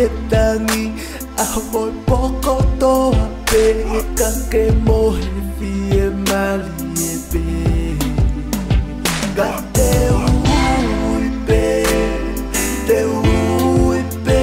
he tangi a hoi poko toa pe ka ke mohe fie mali e pe ka te ui pe te ui pe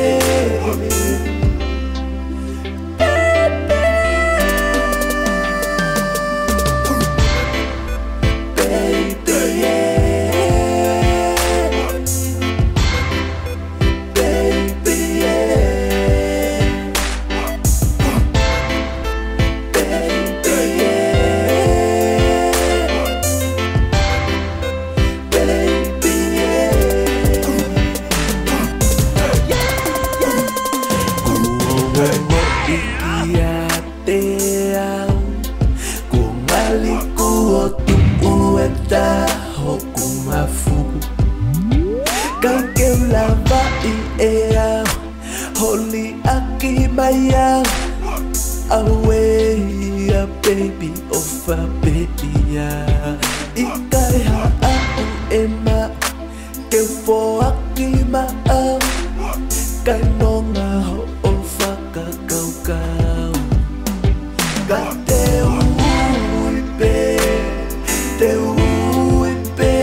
Holy aki maya away a baby of a baby ya ikai ha aku ema ke fo aki ma kai nonga ho ofa ka kau kau ka te ui pe te ui pe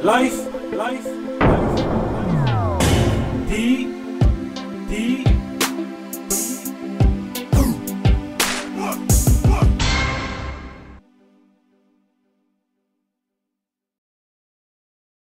Life, D,